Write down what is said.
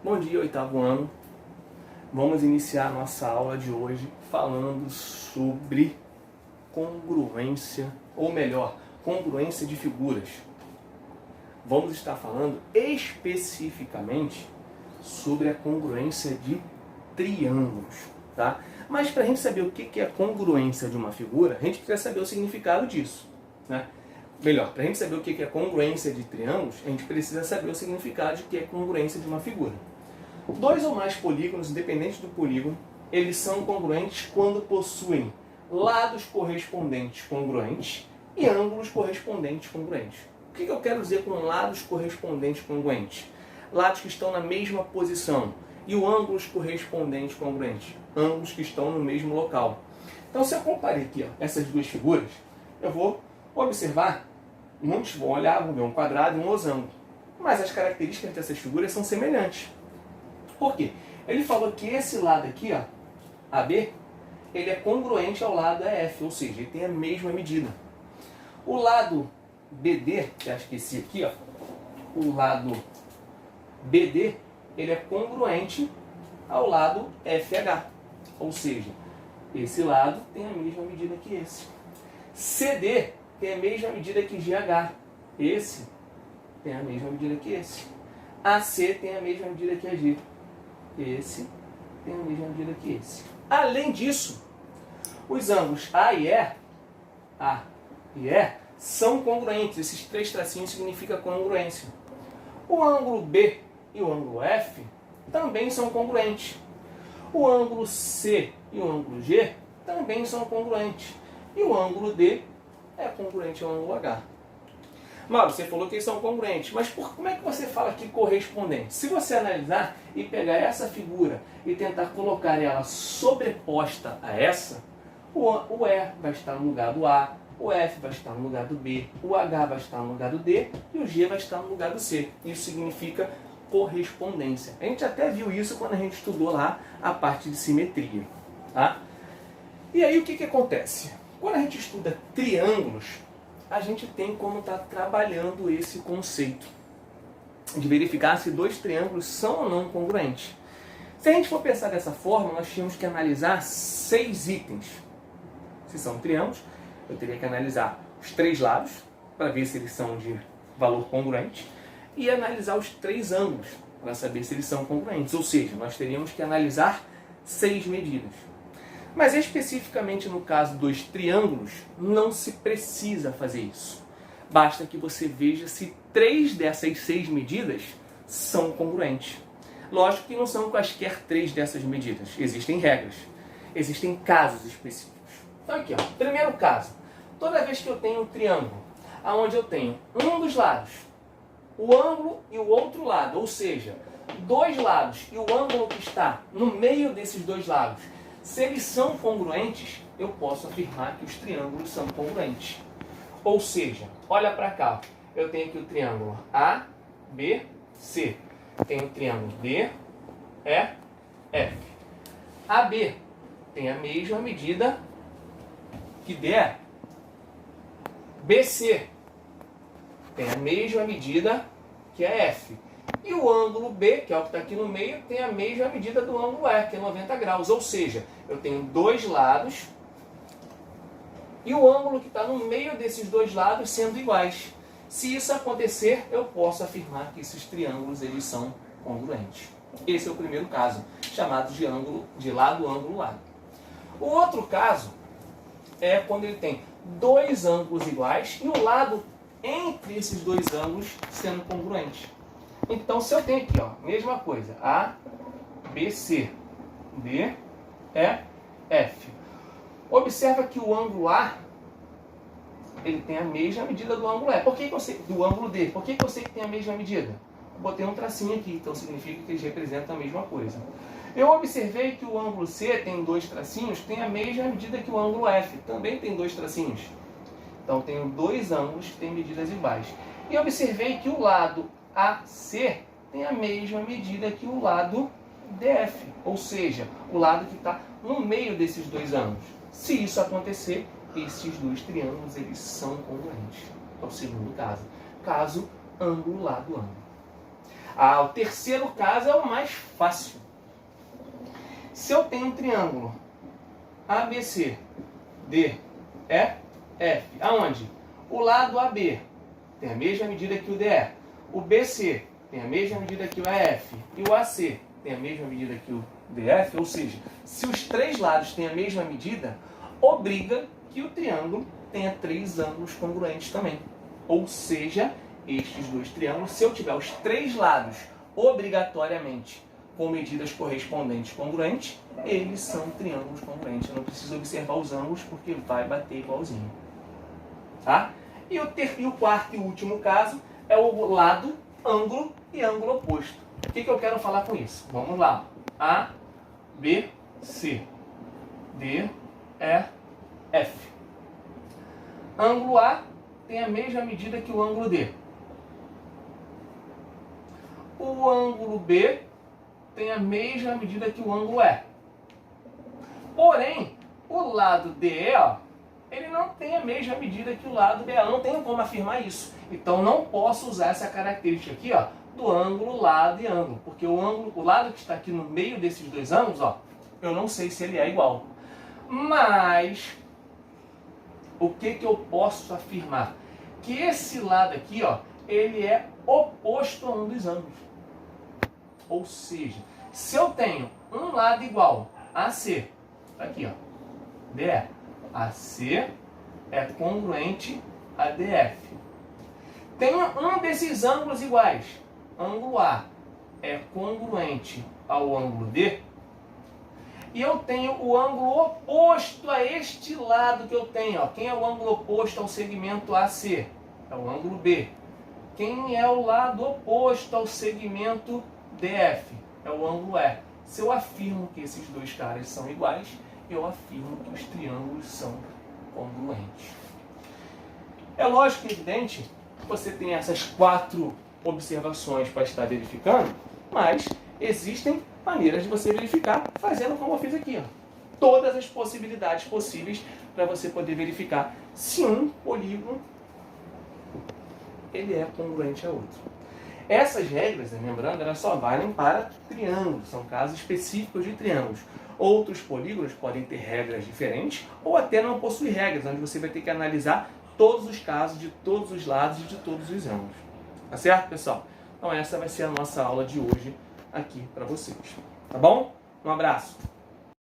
Bom dia, oitavo ano. Vamos iniciar nossa aula de hoje falando sobre congruência, ou melhor, congruência de figuras. Vamos estar falando especificamente sobre a congruência de triângulos, tá? Mas para a gente saber o que é a congruência de uma figura, a gente precisa saber o significado disso, né? Melhor, para a gente saber o que é congruência de triângulos, a gente precisa saber o significado de que é congruência de uma figura. Dois ou mais polígonos, independente do polígono, eles são congruentes quando possuem lados correspondentes congruentes e ângulos correspondentes congruentes. O que eu quero dizer com lados correspondentes congruentes? Lados que estão na mesma posição. E o ângulos correspondentes congruentes? Ângulos que estão no mesmo local. Então, se eu comparar aqui essas duas figuras, eu vou observar, muitos vão olhar, vão ver um quadrado e um losango. Mas as características dessas figuras são semelhantes. Por quê? Ele falou que esse lado aqui, ó, AB, ele é congruente ao lado AF, ou seja, ele tem a mesma medida. O lado BD, que acho que esse aqui, ó, o lado BD, ele é congruente ao lado FH, ou seja, esse lado tem a mesma medida que esse. CD tem a mesma medida que GH, esse tem a mesma medida que esse. AC tem a mesma medida que AG, esse tem a mesma medida que esse. Além disso, os ângulos A e E são congruentes. Esses três tracinhos significam congruência. O ângulo B e o ângulo F também são congruentes. O ângulo C e o ângulo G também são congruentes. E o ângulo D é congruente ao ângulo H. Mauro, você falou que eles são congruentes, mas como é que você fala que correspondente? Se você analisar e pegar essa figura e tentar colocar ela sobreposta a essa, o E vai estar no lugar do A, o F vai estar no lugar do B, o H vai estar no lugar do D e o G vai estar no lugar do C. Isso significa correspondência. A gente até viu isso quando a gente estudou lá a parte de simetria, tá? E aí o que acontece? Quando a gente estuda triângulos, a gente tem como estar trabalhando esse conceito de verificar se dois triângulos são ou não congruentes. Se a gente for pensar dessa forma, nós tínhamos que analisar 6 itens. Se são triângulos, eu teria que analisar os 3 lados, para ver se eles são de valor congruente, e analisar os 3 ângulos, para saber se eles são congruentes. Ou seja, nós teríamos que analisar 6 medidas. Mas especificamente no caso dos triângulos, não se precisa fazer isso. Basta que você veja se 3 dessas 6 medidas são congruentes. Lógico que não são quaisquer 3 dessas medidas. Existem regras. Existem casos específicos. Então aqui, ó, primeiro caso. Toda vez que eu tenho um triângulo, onde eu tenho um dos lados, o ângulo e o outro lado, ou seja, 2 lados e o ângulo que está no meio desses 2 lados, se eles são congruentes, eu posso afirmar que os triângulos são congruentes. Ou seja, olha para cá, eu tenho aqui o triângulo A, B, C. Tenho o triângulo D, E, F. AB tem a mesma medida que DE. BC tem a mesma medida que a F. E o ângulo B, que é o que está aqui no meio, tem a mesma medida do ângulo E, que é 90 graus. Ou seja, eu tenho 2 lados e o ângulo que está no meio desses 2 lados sendo iguais. Se isso acontecer, eu posso afirmar que esses triângulos eles são congruentes. Esse é o primeiro caso, chamado de ângulo de lado, ângulo, lado. O outro caso é quando ele tem 2 ângulos iguais e o lado entre esses 2 ângulos sendo congruente. Então, se eu tenho aqui, ó, mesma coisa, A, B, C, D, E, F. Observa que o ângulo A, ele tem a mesma medida do ângulo E. Por que eu sei, do ângulo D? Por que eu sei que tem a mesma medida? Eu botei um tracinho aqui, então significa que eles representam a mesma coisa. Eu observei que o ângulo C tem 2 tracinhos, tem a mesma medida que o ângulo F. Também tem 2 tracinhos. Então, tenho 2 ângulos que têm medidas iguais. E observei que o lado AC tem a mesma medida que o lado DF, ou seja, o lado que está no meio desses 2 ângulos. Se isso acontecer, esses 2 triângulos eles são congruentes. É o segundo caso. Caso ângulo, lado, ângulo. Ah, o terceiro caso é o mais fácil. Se eu tenho um triângulo ABC, DEF, aonde o lado AB tem a mesma medida que o DE, o BC tem a mesma medida que o EF e o AC tem a mesma medida que o DF, ou seja, se os três lados têm a mesma medida, obriga que o triângulo tenha três ângulos congruentes também. Ou seja, estes dois triângulos, se eu tiver os três lados obrigatoriamente com medidas correspondentes congruentes, eles são triângulos congruentes. Eu não preciso observar os ângulos porque vai bater igualzinho. Tá? E o quarto e último caso é o lado, ângulo e ângulo oposto. O que eu quero falar com isso? Vamos lá. A, B, C, D, E, F. Ângulo A tem a mesma medida que o ângulo D. O ângulo B tem a mesma medida que o ângulo E. Porém, o lado DE, ele não tem a mesma medida que o lado BA. Eu não tenho como afirmar isso. Então, não posso usar essa característica aqui, do ângulo, lado e ângulo. Porque o lado que está aqui no meio desses dois ângulos, eu não sei se ele é igual. Mas, o que eu posso afirmar? Que esse lado aqui, ele é oposto a um dos ângulos. Ou seja, se eu tenho um lado igual a AC, aqui, DE, AC é congruente a DF. Tenho um desses ângulos iguais, ângulo A é congruente ao ângulo D, e eu tenho o ângulo oposto a este lado que eu tenho. Quem é o ângulo oposto ao segmento AC? É o ângulo B. Quem é o lado oposto ao segmento DF? É o ângulo E. Se eu afirmo que esses dois caras são iguais, eu afirmo que os triângulos são congruentes. É lógico e evidente que você tem essas 4 observações para estar verificando, mas existem maneiras de você verificar fazendo como eu fiz aqui. Todas as possibilidades possíveis para você poder verificar se um polígono ele é congruente a outro. Essas regras, lembrando, elas só valem para triângulos, são casos específicos de triângulos. Outros polígonos podem ter regras diferentes ou até não possuir regras, onde você vai ter que analisar todos os casos de todos os lados e de todos os ângulos. Tá certo, pessoal? Então essa vai ser a nossa aula de hoje aqui para vocês. Tá bom? Um abraço!